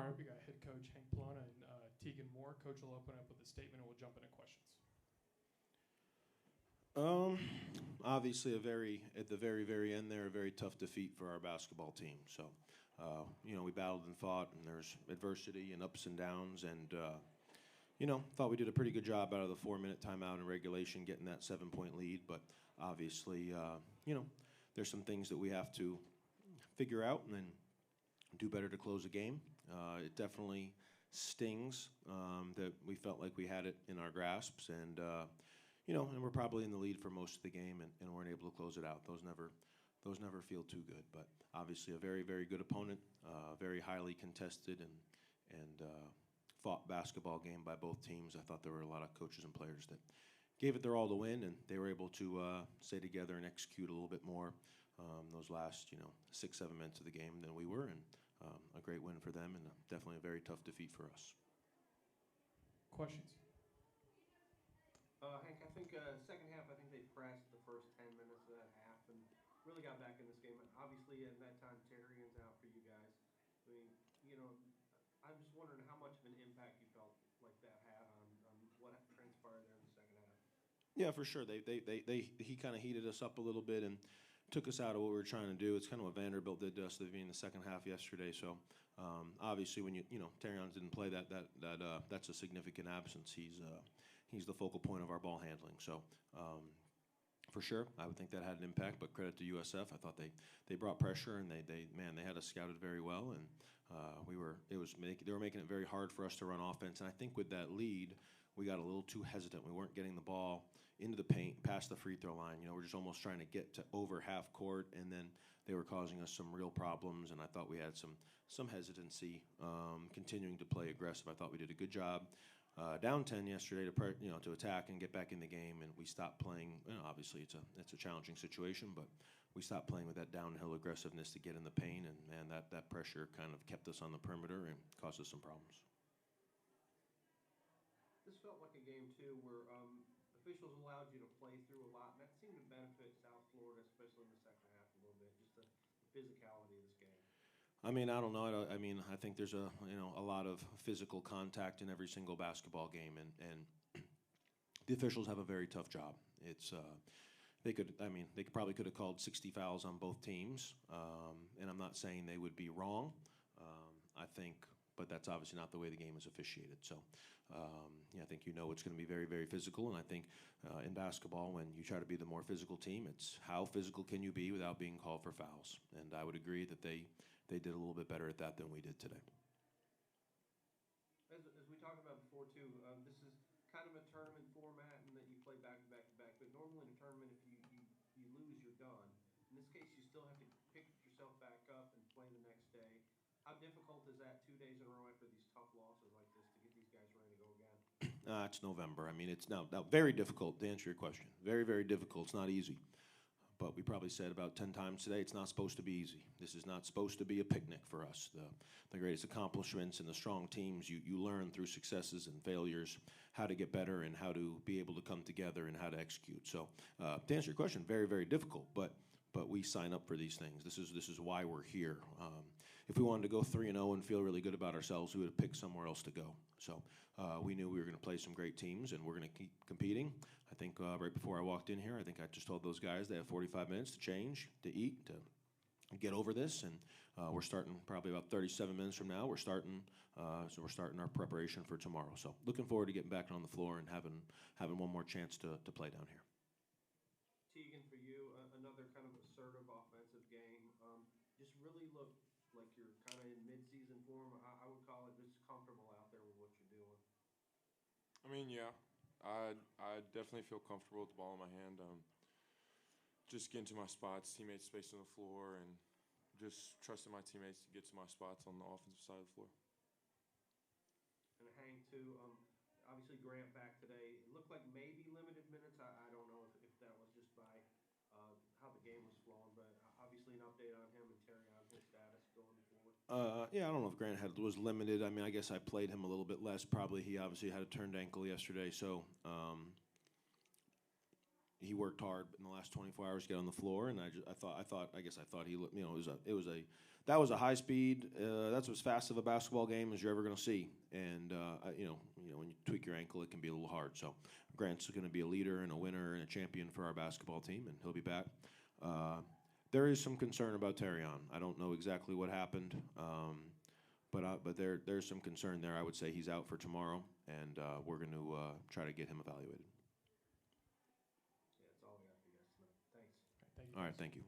All right, we got head coach Hank Plona and Teagan Moore. Coach will open up with a statement and we'll jump into questions. Obviously, at the very end there, a very tough defeat for our basketball team. So, we battled and fought, and there's adversity and ups and downs, and thought we did a pretty good job out of the 4-minute timeout in regulation, getting that 7-point lead. But obviously, there's some things that we have to figure out and then do better to close the game. It definitely stings that we felt like we had it in our grasps, and and we're probably in the lead for most of the game, and weren't able to close it out. Those never feel too good. But obviously, a very, very good opponent, very highly contested and fought basketball game by both teams. I thought there were a lot of coaches and players that gave it their all to win, and they were able to stay together and execute a little bit more those last 6-7 minutes of the game than we were, and a great win for them, and definitely a very tough defeat for us. Questions? Hank, I think second half, I think they pressed the first 10 minutes of that half and really got back in this game. Obviously, at that time, Teagan's out for you guys. I mean, I'm just wondering how much of an impact you felt like that had on what transpired there in the second half. Yeah, for sure. He kind of heated us up a little bit and took us out of what we were trying to do. It's kind of what Vanderbilt did to us in the second half yesterday. So obviously, when Teagan didn't play, that's a significant absence. He's the focal point of our ball handling. So for sure, I would think that had an impact. But credit to USF, I thought they brought pressure, and they had us scouted very well, and they were making it very hard for us to run offense. And I think with that lead, we got a little too hesitant. We weren't getting the ball into the paint, past the free throw line. We're just almost trying to get to over half court, and then they were causing us some real problems. And I thought we had some hesitancy, continuing to play aggressive. I thought we did a good job down 10 yesterday to attack and get back in the game, and we stopped playing. Obviously, it's a challenging situation, but we stopped playing with that downhill aggressiveness to get in the paint, and that pressure kind of kept us on the perimeter and caused us some problems. This felt like a game, too, where officials allowed you to play through a lot, and that seemed to benefit South Florida, especially in the second half a little bit, just the physicality of this game. I mean, I don't know. I think there's a lot of physical contact in every single basketball game, and the officials have a very tough job. They probably could have called 60 fouls on both teams, and I'm not saying they would be wrong. I think. But that's obviously not the way the game is officiated. So I think it's going to be very, very physical. And I think in basketball, when you try to be the more physical team, it's how physical can you be without being called for fouls. And I would agree that they did a little bit better at that than we did today. As we talked about before, too, this is kind of a tournament format and that you play back to back to back. But normally in a tournament, if you lose, you're done. In this case, you still have to pick yourself back up and play the next day. How difficult is that 2 days in a row after these tough losses like this to get these guys ready to go again? It's November. I mean, it's now very difficult to answer your question. Very, very difficult. It's not easy. But we probably said about 10 times today, it's not supposed to be easy. This is not supposed to be a picnic for us. The greatest accomplishments and the strong teams, you learn through successes and failures how to get better and how to be able to come together and how to execute. So to answer your question, very, very difficult. But we sign up for these things. This is why we're here. If we wanted to go 3-0 and feel really good about ourselves, we would have picked somewhere else to go. So we knew we were going to play some great teams, and we're going to keep competing. I think right before I walked in here, I think I just told those guys they have 45 minutes to change, to eat, to get over this, and we're starting probably about 37 minutes from now. We're starting our preparation for tomorrow. So looking forward to getting back on the floor and having one more chance to play down here. Teagan, for you, another kind of assertive offensive game. Just really look like you're kind of in mid-season form. I would call it just comfortable out there with what you're doing. I mean, yeah. I definitely feel comfortable with the ball in my hand. Just getting to my spots, teammates spacing the floor, and just trusting my teammates to get to my spots on the offensive side of the floor. And Hank, too, obviously Grant back today. It looked like maybe limited minutes. I don't know if that was just by how the game was flowing, but obviously an update on him and Terry on his status going forward. Yeah, I don't know if Grant was limited. I mean, I guess I played him a little bit less. Probably he obviously had a turned ankle yesterday, so he worked hard in the last 24 hours to get on the floor, and I guess I thought he looked, you know, that was a high speed. That's as fast of a basketball game as you're ever going to see. And you know, when you tweak your ankle, it can be a little hard. So Grant's going to be a leader and a winner and a champion for our basketball team, and he'll be back. There is some concern about Teagan. I don't know exactly what happened, but there's some concern there. I would say he's out for tomorrow, and we're going to try to get him evaluated. Yeah, that's all we got for you guys tonight. Thanks. Thank you. All right, thank you.